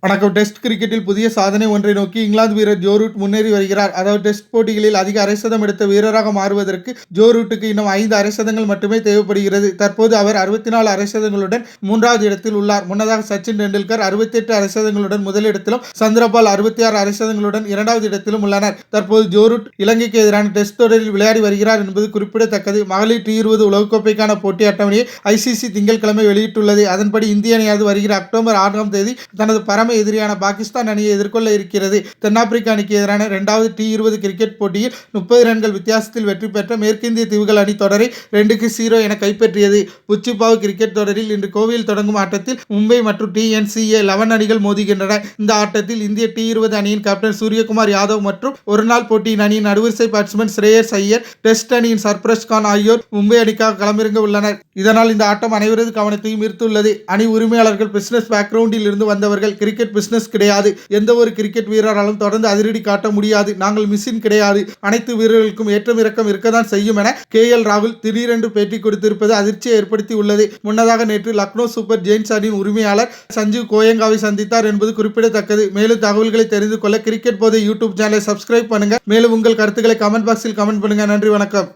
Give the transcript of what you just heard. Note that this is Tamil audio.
வணக்கம். டெஸ்ட் கிரிக்கெட்டில் புதிய சாதனை ஒன்றை நோக்கி இங்கிலாந்து வீரர் ஜோ ரூட் முன்னேறி வருகிறார். அதாவது டெஸ்ட் போட்டிகளில் அதிக அரை சதம் எடுத்த வீரராக மாறுவதற்கு ஜோ ரூட்டுக்கு இன்னும் 5 அரை சதங்கள் மட்டுமே தேவைப்படுகிறது. தற்போது அவர் 64 அரை சதங்களுடன் 3வது இடத்தில் உள்ளார். முன்னதாக சச்சின் டெண்டுல்கர் 68 அரை சதங்களுடன் முதலிடத்திலும், சந்திரபால் 66 அரை சதங்களுடன் 2வது இடத்திலும் உள்ளனர். தற்போது ஜோ ரூட் இலங்கைக்கு எதிரான டெஸ்ட் தொடரில் விளையாடி வருகிறார் என்பது குறிப்பிடத்தக்கது. மகளிர் T20 உலகக்கோப்பைக்கான போட்டி அட்டவணையை ICC திங்கட்கிழமை வெளியிட்டுள்ளது. அதன்படி இந்திய அணியானது வருகிற அக்டோபர் 6ஆம் தேதி தனது பரம எதிரியான பாகிஸ்தான் அணியை எதிர்கொள்ள இருக்கிறது. தென்னாப்பிரிக்க அணிக்கு எதிரான 2வது T20 கிரிக்கெட் போட்டியில் 30 ரன்கள் வித்தியாசத்தில் வெற்றி பெற்ற மேற்கிந்திய தீவுகள் அணி தொடரை 2-0 என கைப்பற்றியது. புச்சிபாவ் கிரிக்கெட் தொடரில் இன்று கோவையில் தொடங்கும் ஆட்டத்தில் மும்பை மற்றும் TNCA 11 அணிகள் மோதுகின்றன. இந்த ஆட்டத்தில் இந்திய T20 அணியின் கேப்டன் சூரியகுமார் யாதவ் மற்றும் ஒருநாள் போட்டியின் அணியின் நடுவரிசை பேட்ஸ்மேன் ஸ்ரேயஸ் ஐயர், டெஸ்ட் அணியின் சர்பரஸ் கான் ஆகியோர் மும்பை அணிக்காக களமிறங்க உள்ளனர். இதனால் இந்த ஆட்டம் அனைவரது கவனத்தையும் ஈர்த்துள்ளது. அணி உரிமையாளர்கள் பிசினஸ் பேக்ரவுண்டில் இருந்து வந்தவர்கள். கிரிக்கெட் பிசினஸ் கிடையாது. எந்த ஒரு கிரிக்கெட் வீரராலும் தொடர்ந்து அதிரடி காட்ட முடியாது. நாங்கள் மிஷின் கிடையாது. அனைத்து வீரர்களுக்கும் ஏற்றம் இறக்கம் இருக்கத்தான் செய்யும் என KL ராகுல் திடீரென்று பேட்டி கொடுத்திருப்பது அதிர்ச்சியை ஏற்படுத்தி உள்ளது. முன்னதாக நேற்று லக்னோ சூப்பர் ஜெயின்ஸ் அணியின் உரிமையாளர் சஞ்சீவ் கோயங்காவை சந்தித்தார் என்பது குறிப்பிடத்தக்கது. மேலும் தகவல்களை தெரிந்து கொள்ள கிரிக்கெட் போதை யூடியூப் சேனலை சப்ஸ்கிரைப் பண்ணுங்க. மேலும் உங்கள் கருத்துக்களை கமெண்ட் பாக்ஸில் கமெண்ட் பண்ணுங்க. நன்றி, வணக்கம்.